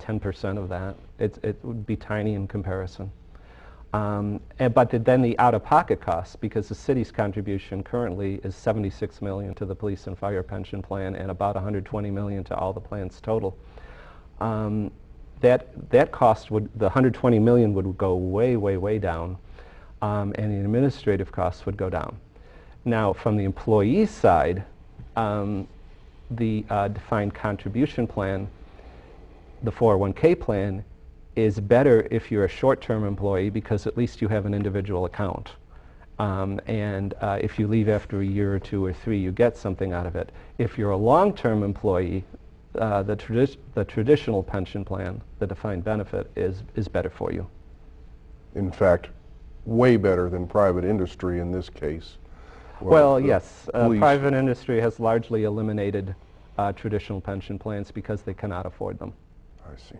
10% of that. It would be tiny in comparison. But then the out-of-pocket costs, because the city's contribution currently is $76 million to the police and fire pension plan and about $120 million to all the plans total. That cost would, the $120 million would go way, way, way down, and the administrative costs would go down. Now, from the employee side, the defined contribution plan, the 401k plan, is better if you're a short-term employee because at least you have an individual account. And if you leave after a year or 2 or 3, you get something out of it. If you're a long-term employee, the traditional pension plan, the defined benefit, is better for you. In fact, way better than private industry in this case. Well, yes. Private industry has largely eliminated traditional pension plans because they cannot afford them. I see.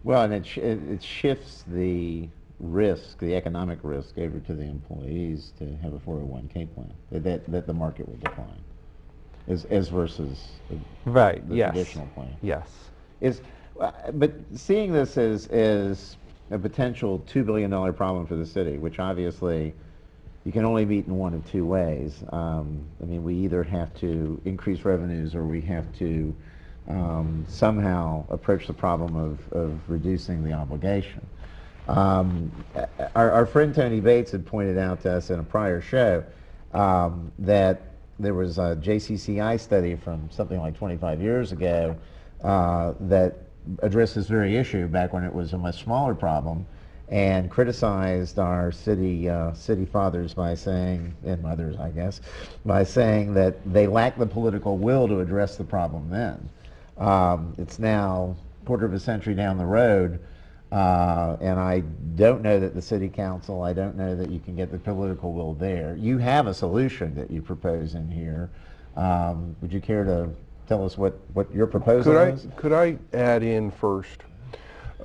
Well, and it shifts the risk, the economic risk, over to the employees to have a 401k plan that the market will decline, as versus the traditional plan. Yes. But seeing this as a potential $2 billion problem for the city, which obviously you can only meet in one of two ways. I mean, we either have to increase revenues or we have to somehow approach the problem of reducing the obligation. Our friend Tony Bates had pointed out to us in a prior show that there was a JCCI study from something like 25 years ago that addressed this very issue back when it was a much smaller problem, and criticized our city fathers by saying, and mothers I guess, by saying that they lacked the political will to address the problem then. It's now a quarter of a century down the road, and I don't know that the city council, I don't know that you can get the political will there. You have a solution that you propose in here. Would you care to tell us what your proposal is? Could I add in first?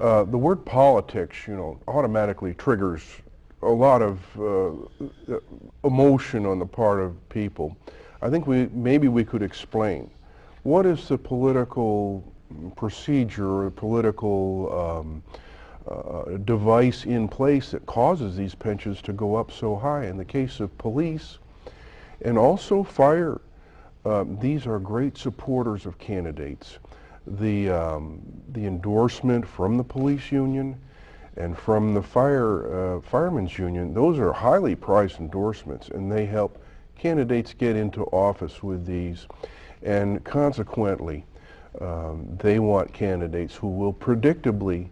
The word politics, you know, automatically triggers a lot of emotion on the part of people. I think maybe we could explain. What is the political procedure or political device in place that causes these pensions to go up so high? In the case of police and also fire, these are great supporters of candidates. The endorsement from the police union and from the firemen's union, those are highly prized endorsements, and they help candidates get into office with these. And consequently, they want candidates who will predictably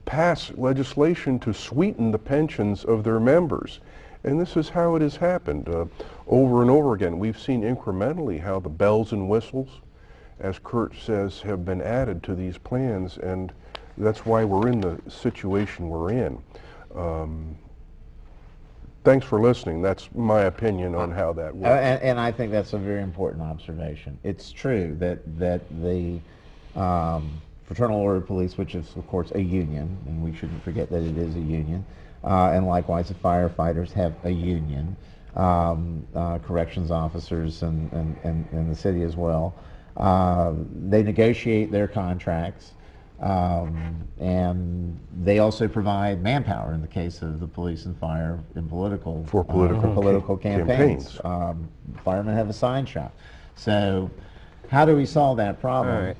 pass legislation to sweeten the pensions of their members. And this is how it has happened over and over again. We've seen incrementally how the bells and whistles, as Kurt says, have been added to these plans, and that's why we're in the situation we're in. Thanks for listening. That's my opinion on how that works. And I think that's a very important observation. It's true that the Fraternal Order of Police, which is of course a union, and we shouldn't forget that it is a union, and likewise the firefighters have a union, corrections officers and the city as well. They negotiate their contracts, and they also provide manpower in the case of the police and fire in political campaigns. Firemen have a sign shop. So how do we solve that problem? All right.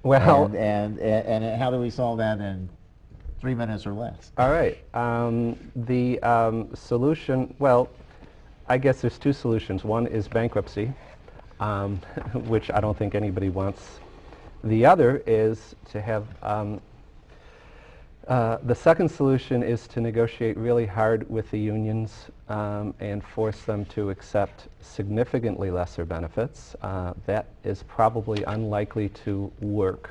Well, and how do we solve that in 3 minutes or less? All right. The solution, well, I guess there's two solutions. One is bankruptcy, which I don't think anybody wants. The other is to have, the second solution is to negotiate really hard with the unions and force them to accept significantly lesser benefits. That is probably unlikely to work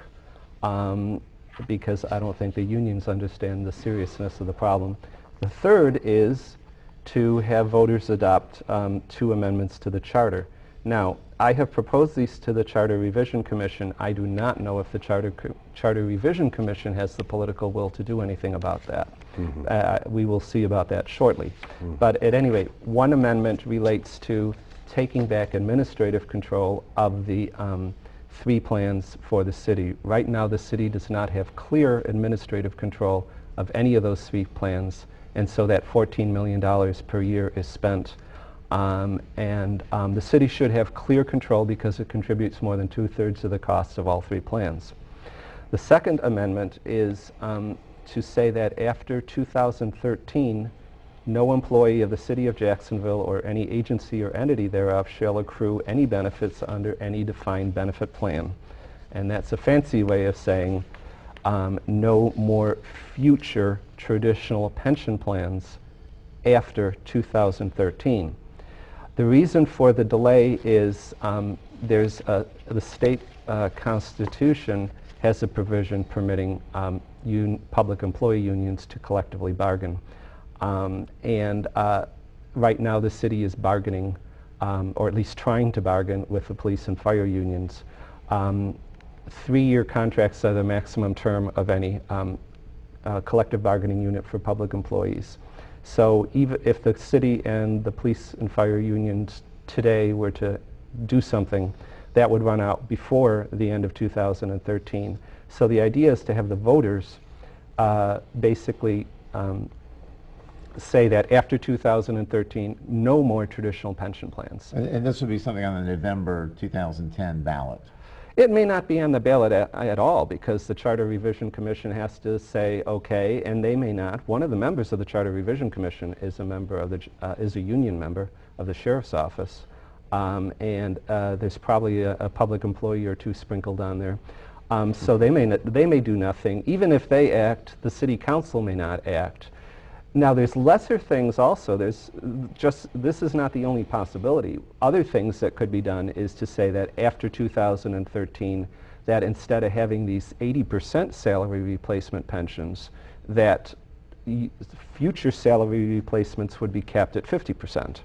because I don't think the unions understand the seriousness of the problem. The third is to have voters adopt 2 amendments to the charter. Now, I have proposed these to the Charter Revision Commission. I do not know if the Charter Revision Commission has the political will to do anything about that. Mm-hmm. We will see about that shortly. Mm-hmm. But at any rate, one amendment relates to taking back administrative control of the 3 plans for the city. Right now, the city does not have clear administrative control of any of those 3 plans, and so that $14 million per year is spent. The city should have clear control because it contributes more than 2/3 of the costs of all 3 plans. The second amendment is to say that after 2013, no employee of the City of Jacksonville or any agency or entity thereof shall accrue any benefits under any defined benefit plan. And that's a fancy way of saying no more future traditional pension plans after 2013. The reason for the delay is the state constitution has a provision permitting public employee unions to collectively bargain. Right now the city is bargaining, or at least trying to bargain, with the police and fire unions. 3-year contracts are the maximum term of any collective bargaining unit for public employees. So even if the city and the police and fire unions today were to do something, that would run out before the end of 2013. So the idea is to have the voters basically say that after 2013, no more traditional pension plans. And this would be something on the November 2010 ballot. It may not be on the ballot at all, because the Charter Revision Commission has to say okay, and they may not. One of the members of the Charter Revision Commission is a member of is a union member of the Sheriff's Office, and there's probably a public employee or 2 sprinkled on there. So they may do nothing. Even if they act, the City Council may not act. Now there's lesser things also. This is not the only possibility. Other things that could be done is to say that after 2013, that instead of having these 80% salary replacement pensions, that future salary replacements would be capped at 50%,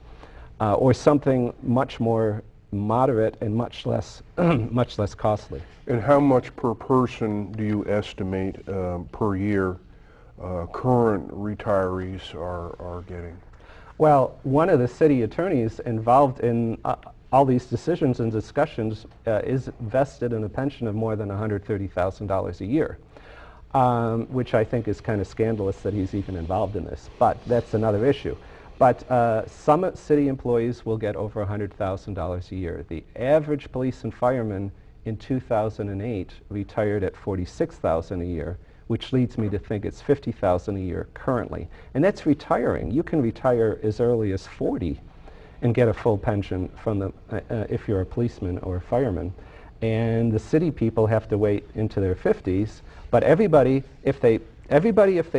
or something much more moderate and much less costly. And how much per person do you estimate per year current retirees are getting? Well, one of the city attorneys involved in all these decisions and discussions is vested in a pension of more than $130,000 a year, which I think is kind of scandalous that he's even involved in this, but that's another issue. But some city employees will get over $100,000 a year. The average police and fireman in 2008 retired at $46,000 a year, which leads me to think it's $50,000 a year currently. And that's retiring. You can retire as early as 40 and get a full pension from the, if you're a policeman or a fireman. And the city people have to wait into their 50s, but everybody, if they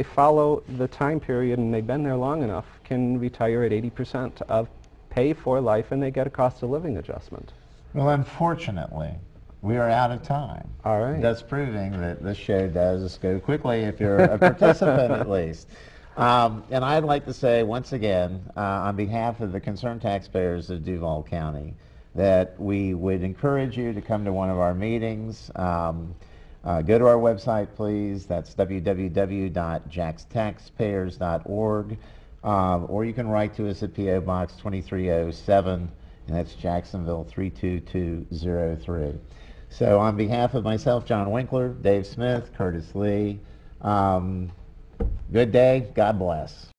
follow the time period and they've been there long enough, can retire at 80% of pay for life, and they get a cost of living adjustment. Well, unfortunately, we are out of time. All right. That's proving that this show does go quickly if you're a participant at least. And I'd like to say once again, on behalf of the concerned taxpayers of Duval County, that we would encourage you to come to one of our meetings. Go to our website, please. That's www.jaxtaxpayers.org. Or you can write to us at P.O. Box 2307, and that's Jacksonville 32203. So on behalf of myself, John Winkler, Dave Smith, Curtis Lee, good day, God bless.